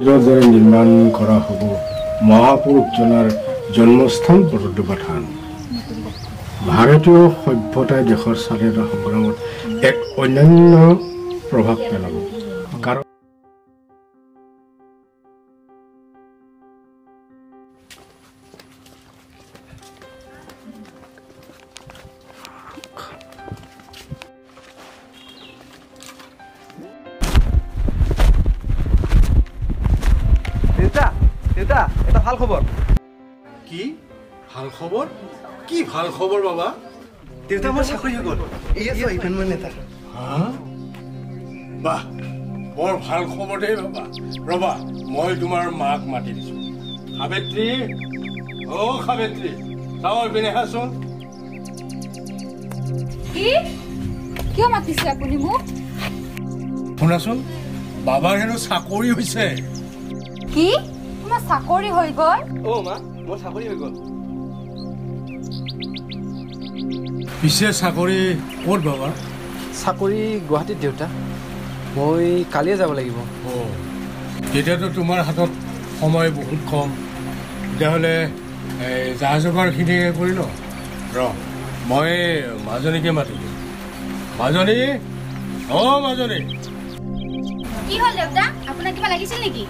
মন্দিৰৰ নিৰ্মাণ কৰা হ'ব মহাপুৰুষজনৰ জন্মস্থান বৰদোবাথান ভাৰতীয় সভ্যতাই দেশৰ স্বাধীনতা সংগ্ৰামত এক অনন্য প্ৰভাৱ পেলাব কাৰণ দেউতা এটা ভাল খবৰ কি ভাল খবৰ কি ভাল খবৰ বাবা দেউতা মোৰ চাকৰি হৈ গ'ল এয়া চোৱা ইমান নেতা বাহ বৰ ভাল খবৰ দেই বাবা ৰবা মই তোমাৰ মাক মাতি দিছো সাবিত্ৰী অ সাবিত্ৰী চাওঁ পিনে হাচোন কি কিয় মাতিছে আপুনি মোক শুনাচোন বাবাৰ হেনো চাকৰি হৈছে কি তোমাৰ চাকৰি হৈ গ'ল অ মা মোৰ চাকৰি হৈ গ'ল পিছে চাকৰি ক'ত বাবা চাকৰি গুৱাহাটীত দেউতা মই কালিয়ে যাব লাগিব তেতিয়াতো তোমাৰ হাতত সময় বহুত কম তেতিয়াহ'লে যা যোগাৰখিনি কৰি ল ৰ মই মাজনীকে মাতি দিম মাজনী অ মাজনী কি হ'ল দেউতা আপোনাৰ কিবা লাগিছিল নেকি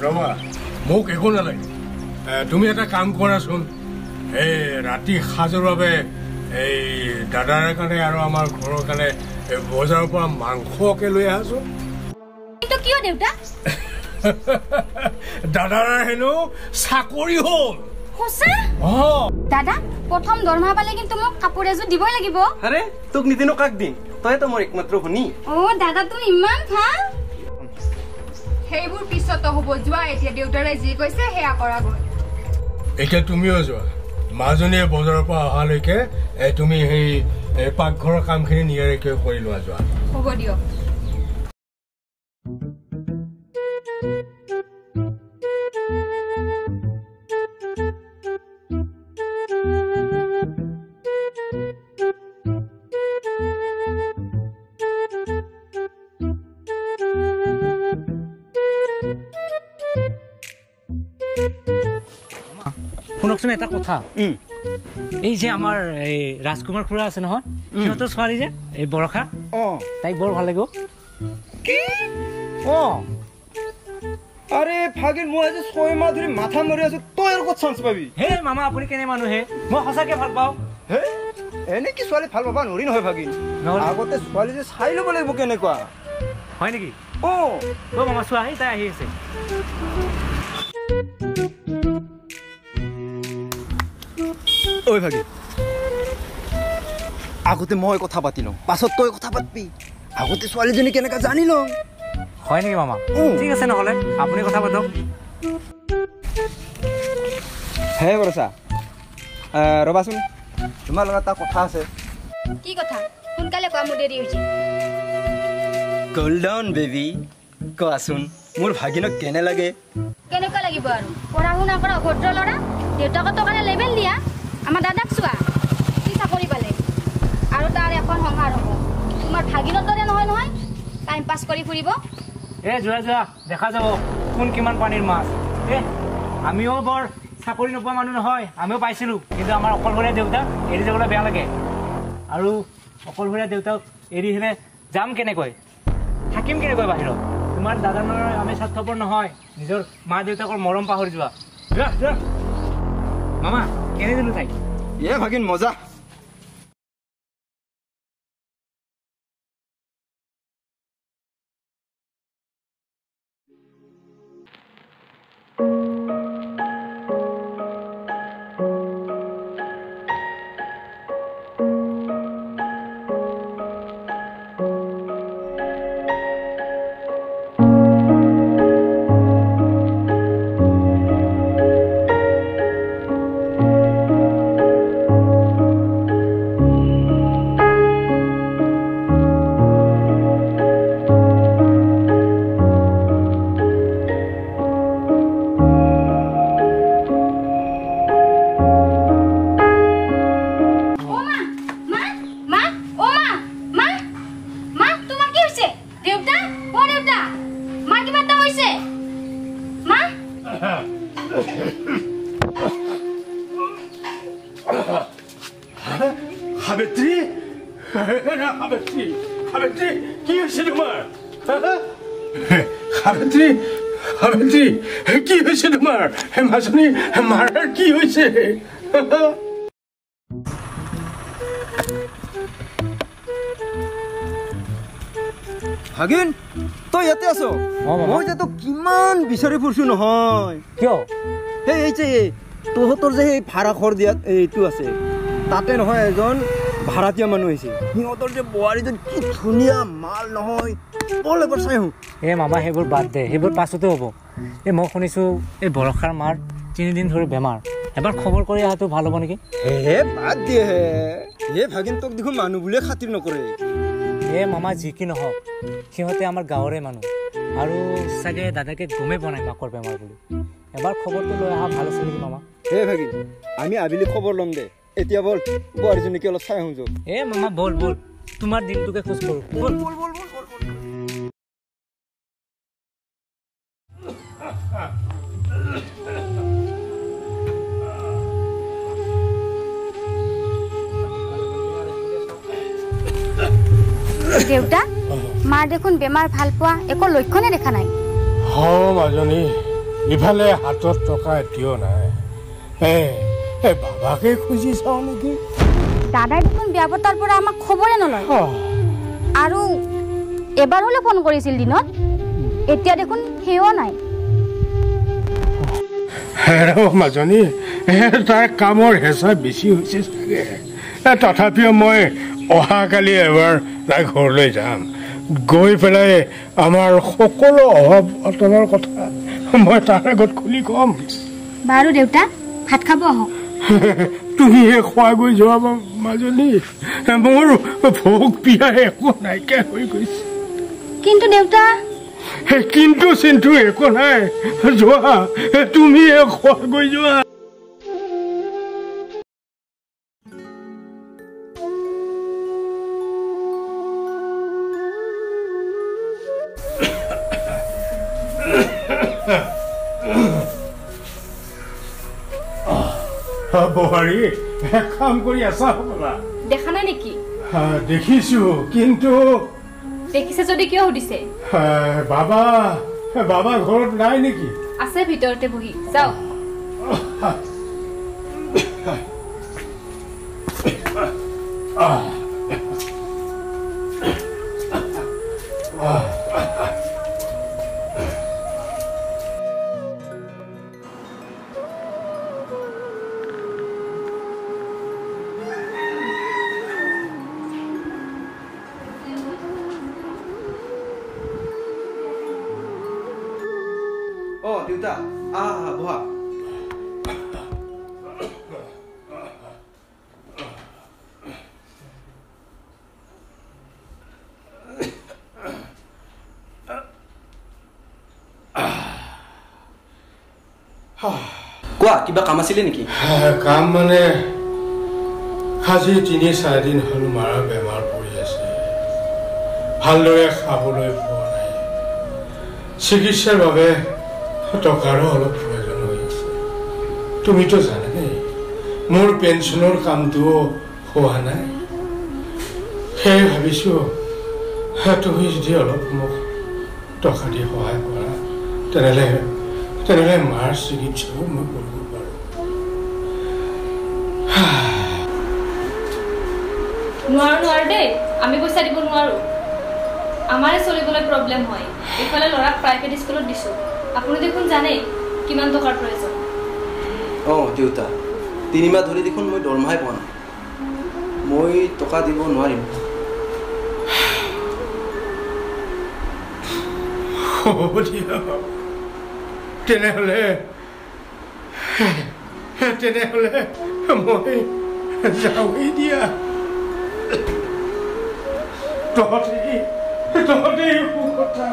ৰবা মোক একো নালাগে তুমি এটা কাম কৰাচোন এই ৰাতি সাজৰ বাবে এই দাদাৰ কাৰণে আৰু আমাৰ ঘৰৰ কাৰণে বজাৰৰ পৰা মাংসকে লৈ আহাচোন কিন্তু কিয় দেউতা দাদাৰ হেনো চাকৰি হ'ল সঁচা দাদা প্ৰথম দৰমহা পালে কিন্তু মোক কাপোৰ এযোৰ দিবই লাগিব আৰে তোক নিদিনো কাক দিম তইতো মোৰ একমাত্ৰ ভনী অ দাদা তুমি ইমান ভাল সেইবোৰ পিছত হ'ব যোৱা এতিয়া দেউতাৰে যি কৈছে সেয়া কৰা গৈ এতিয়া তুমিও যোৱা মাজনীয়ে বজাৰৰ পৰা অহালৈকে তুমি সেই পাকঘৰৰ কামখিনি নিয়াৰিকৈ কৰি লোৱা যোৱা হ'ব দিয়ক শুনকচোন এটা কথা এই যে আমাৰ এই ৰাজকুমাৰ খুৰা আছে নহয় সিহঁতৰ ছোৱালী যে এই বৰষা তাইক বৰ ভাল লাগিব কি আৰে ভাগিন মই আজি 6 মাহ ধৰি মাথা মাৰি আছো তই আৰু ক'ত চান্স পাবি হে মামা আপুনি কেনে মানুহ হে মই সঁচাকে ভাল পাওঁ হে এনে কি ছোৱালী ভাল পাবা নৰি নহয় ভাগিন আগতে ছোৱালী যে চাই ল'ব লাগিব কেনেকুৱা হয় নেকি অ মামা চোৱা আহি তাই আহি আছে ঐ ভাগি আগতে মই কথা পাতি লওঁ পাছত তই কথা পাতবি আগতে ছোৱালীজনী কেনেকা জানি লওঁ হয় নেকি মামা ঠিক আছে নহ'লে আপুনি কথা পাতক হে বৰচা ৰবাচোন তোমাৰ লগত এটা কথা আছে কি কথা সোনকালে কোৱা মোৰ দেৰি হৈছে কুল ডাউন বেবি কোৱাচোন মোৰ ভাগিনক কেনে লাগে কেনেকুৱা লাগিব আৰু পঢ়া শুনা কৰা অভদ্ৰ ল'ৰা দেউতাকৰ টকাৰে লেবেল দিয়া আমাৰ দাদাক চোৱা কি চাকৰি পালে আৰু তাৰ এখন সংসাৰ হ'ব তোমাৰ ভাগিনৰ দৰে নহয় নহয় টাইম পাছ কৰি ফুৰিব যোৱা দেখা যাব কোন কিমান পানীৰ মাছ আমিও বৰ চাকৰি নোপোৱা মানুহ নহয় আমিও পাইছিলোঁ কিন্তু আমাৰ অকলশৰীয়া দেউতাক এৰি যাবলৈ বেয়া লাগে আৰু অকলশৰীয়া দেউতাক এৰি হেনে যাম কেনেকৈ থাকিম কেনেকৈ বাহিৰত তোমাৰ দাদাৰ আমি স্বাৰ্থপৰ নহয় নিজৰ মা দেউতাকৰ মৰম পাহৰি যোৱা মামা কেনে দিলোঁ তাইক ভাগিন মজা হাবেত্ৰী হাবেত্ৰী কি হৈছে তোমাৰ হাবেত্ৰী হাবেত্ৰী কি হৈছে তোমাৰ মাজনী মাৰাৰ কি হৈছে ভাগিন তই ইয়াতে আছ মই যে তোক কিমান বিচাৰি ফুৰিছো নহয় কিয় এই যে তহঁতৰ যে সেই ভাড়া ঘৰ দিয়াত এইটো আছে তাতে নহয় এজন ভাড়াতীয়া মানুহ আহিছে সিহঁতৰ যে বোৱাৰীজন কি ধুনীয়া মাল নহয় বল এবাৰ চাই আহোঁ মামা সেইবোৰ বাদ দে সেইবোৰ পাছতে হ'ব মই শুনিছোঁ এই বৰষাৰ মাৰ 3 দিন ধৰি বেমাৰ এবাৰ খবৰ কৰি অহাটো ভাল হ'ব নেকি হে বাদ দিয়ে হে ভাগিন তোক দেখোন মানুহ বুলিয়ে খাতিৰ নকৰে মামা যি কি নহওক সিহঁতে আমাৰ গাঁৱৰে মানুহ আৰু চাগে দাদাকে গমেই পোৱা নাই মাকৰ বেমাৰ বুলি এবাৰ খবৰটো লৈ অহা ভাল আছে নেকি মামা ভাগিন আমি আবেলি খবৰ ল'ম দে এতিয়া বল বোৱাৰীজনীকে অলপ চাই আহোঁ মামা বল তোমাৰ দিনটোকে খোজ কৰোঁ বল দেউতা মাৰ দেখোন বেমাৰ ভাল পোৱা একো লক্ষণে দেখা নাই মাজনী ইফালে হাতত টকা এতিয়াও নাই বাবাকে খুজি চাওঁ নেকি দাদাই দেখোন বিয়া পতাৰ পৰা আমাক খবৰে নলয় আৰু এবাৰ হ'লে ফোন কৰিছিল দিনত এতিয়া দেখোন সেও নাই মাজনী তাৰ কামৰ হেঁচা বেছি হৈছে চাগে তথাপিও মই অহাকালি এবাৰ তাই ঘৰলৈ যাম গৈ পেলাই আমাৰ সকলো অভাৱ অটনৰ কথা মই তাৰ আগত খুলি ক'ম বাৰু দেউতা ভাত খাব আহক তুমিহে খোৱা গৈ যোৱা মাজনী মোৰ ভোক পিয়া একো নাইকিয়া হৈ গৈছে কিন্তু দেউতা কিন্তু চিন্তু একো নাই যোৱা তুমিহে খোৱা গৈ যোৱা বোৱাৰী কাম কৰি আছা হ'বলা দেখা নাই নেকি দেখিছো কিন্তু দেখিছে যদি কিয় সুধিছে বাবা ঘৰত নাই নেকি আছে ভিতৰতে বহি যাও দেউতা বহা কোৱা কিবা কাম আছিলে নেকি কাম মানে আজি 3-4 দিন হ'ল মাৰা বেমাৰ পৰি আছে ভালদৰে খাবলৈ পোৱা নাই চিকিৎসাৰ বাবে টকাৰো অলপ প্ৰয়োজন হৈ আছে তুমিতো জানানে মোৰ পেঞ্চনৰ কামটোও হোৱা নাই সেয়ে ভাবিছোঁ তুমি যদি অলপ মোক টকা দি সহায় কৰা তেনেহ'লে মাৰ চিকিৎসাও মই কৰিব পাৰোঁ নোৱাৰো দেই আমি পইচা দিব নোৱাৰো আমাৰে চলিবলৈ প্ৰব্লেম হয় এইফালে ল'ৰাক প্ৰাইভেট স্কুলত দিছোঁ আপুনি দেখোন জানে কিমান টকাৰ প্ৰয়োজন দেউতা 3 মাহ ধৰি দেখোন মই দৰমহাই পোৱা নাই মই টকা দিব নোৱাৰিম তেনেহ'লে মই যাওঁৱেই দিয়া তহঁতেই কথা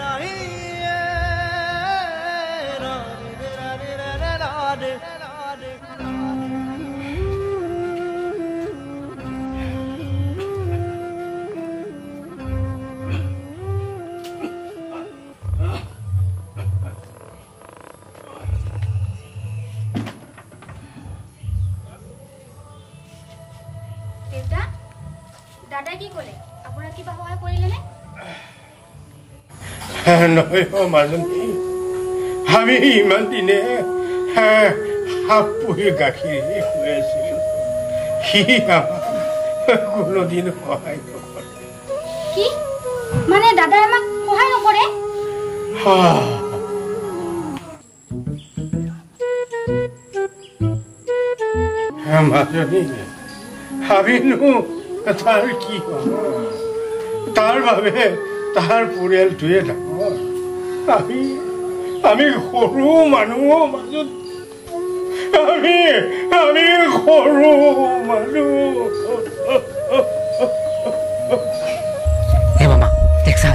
ra দাদাই কি ক'লে আপোনাৰ কিবা সহায় কৰিলেনে নহয় মাজনী আমি ইমান দিনে সাপ পুহি গাখীৰ হৈ আছিলো সি কোনোদিন সহায় নকৰে কি মানে দাদাই আমাক সহায় নকৰে মাজনী ভাবিনো তাৰ কি হ'ব তাৰ বাবে তাৰ পৰিয়ালটোৱে ডাঙৰ আমি সৰু মানুহ মাজত আমি সৰু মানুহ হে মামা দেখছা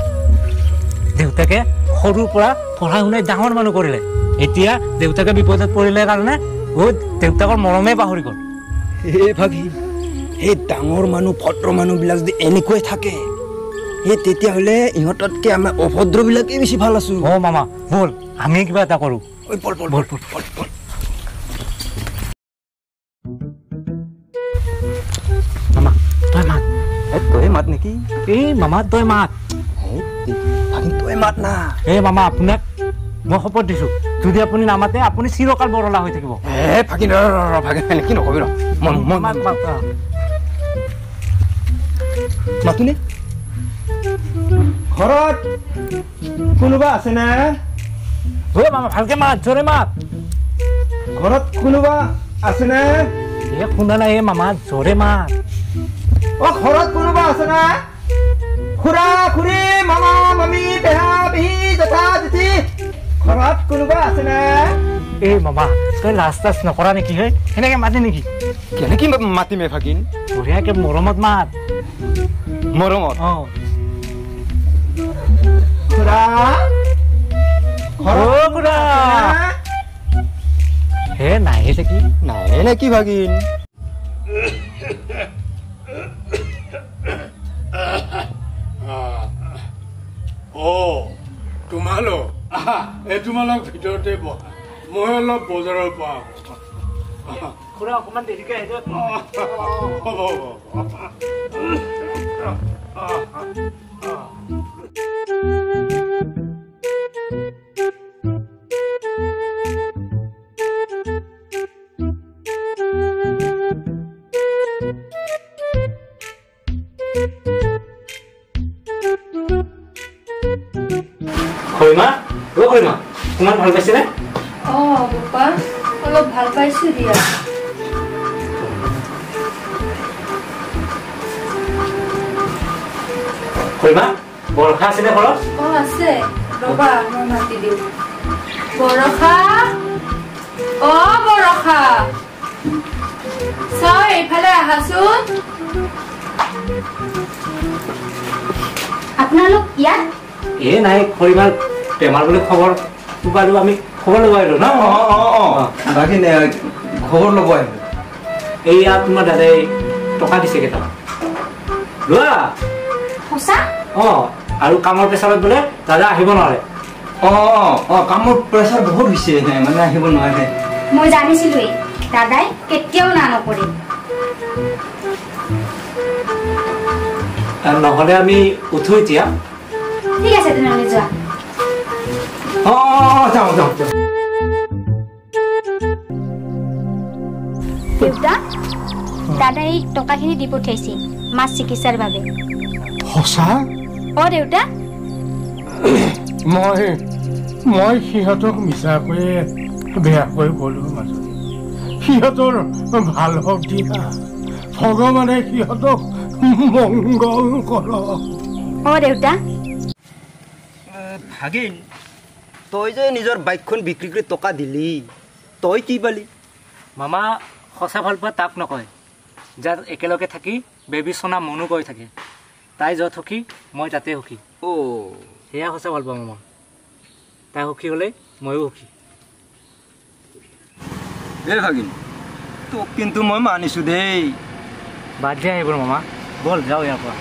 দেউতাকে সৰুৰ পৰা পঢ়া শুনাই ডাঙৰ মানুহ কৰিলে এতিয়া দেউতাকে বিপদত পৰিলে কাৰণে দেউতাকৰ মৰমে পাহৰি গ'ল হে ভাগি এই ডাঙৰ মানুহ ভদ্ৰ মানুহবিলাক যদি এনেকৈ থাকে এই তেতিয়াহ'লে ইহঁততকৈ আমাৰ অভদ্ৰবিলাকেই বেছি ভাল আছো মামা ব'ল আমি কিবা এটা কৰোঁ মামা তই মাত তই মাত নেকি এই মামা তই মাত ভাগি তই মাত না এই মামা আপোনাক মই শপত দিছোঁ যদি আপুনি নামাতে আপুনি চিৰকাল বৰলা হৈ থাকিব ভাগি ভাগি কি নকবি মাতোনে ঘৰত কোনোবা আছে না মামা ভালকে মাত জোৰে মাত ঘৰত কোনোবা আছে না শুনা নাই মামা জোৰে মাত ঘৰত কোনোবা আছে না খুৰা খুৰী মামা মামী পেহা পেহী জেঠা জেঠি ঘৰত কোনোবা আছে না এই মামা তই লাজ তাজ নকৰা নেকি হে সেনেকে মাতে নেকি কেনেকে মাতিমে ভাগিন বঢ়িয়াকে মৰমত মাত মৰমত খুৰা হে নাহে নেকি নাহে নেকি ভাগিন তোমালোক ভিতৰতে বহা মই অলপ বজাৰৰ পৰা খুৰা অকণমান দেৰিকে খৰিমা তোমাৰ ভাল পাইছেনে বোপা অলপ ভাল পাইছোঁ দিয়া খৰিমা বৰষা আছেনে ঘৰত আছে ৰবা মই মাতি দিওঁ বৰষা বৰষা চাও এইফালে আহাচোন আপোনালোক ইয়াত নাই খৰিমাৰ বেমাৰ বুলি খবৰ পালো আমি খবৰ ল'ব আহিলো ন বাকী খবৰ ল'ব আহিলো এইয়া তোমাৰ দাদাই টকা দিছে কেইটামান লোৱা সঁচা আৰু কামৰ প্ৰেছাৰত বোলে দাদা আহিব নোৱাৰে কামৰ প্ৰেছাৰ বহুত হৈছে মানে আহিব নোৱাৰে মই জানিছিলোৱেই দাদাই কেতিয়াও না নকৰে নহ'লে আমি উঠো এতিয়া ঠিক আছে তেনেহ'লে যোৱা যাওঁ দেউতা দাদাই টকাখিনি দি পঠিয়াইছে মাছ চিকিৎসাৰ বাবে সঁচা দেউতা মই সিহঁতক মিছাকৈ বেয়াকৈ ক'লো মাজনী সিহঁতৰ ভাল হওক দিয়া ভগৱানে সিহঁতক মংগল কৰক দেউতা ভাগিন তই যে নিজৰ বাইকখন বিক্ৰী কৰি টকা দিলি তই কি পালি মামা সঁচা ভাল পোৱা তাক নকয় যাৰ একেলগে থাকি বেবিচনা মনো কৈ থাকে তাই য'ত সুখী মই তাতে সুখী অ' সেয়া সঁচা ভাল পাওঁ মামা তাই সুখী হ'লে ময়ো সুখী। এই ভাগিন তোক কিন্তু মই মানিছো দেই। বাদ দিয়া এইবোৰ মামা, ব'ল যাওঁ ইয়াৰ পৰা।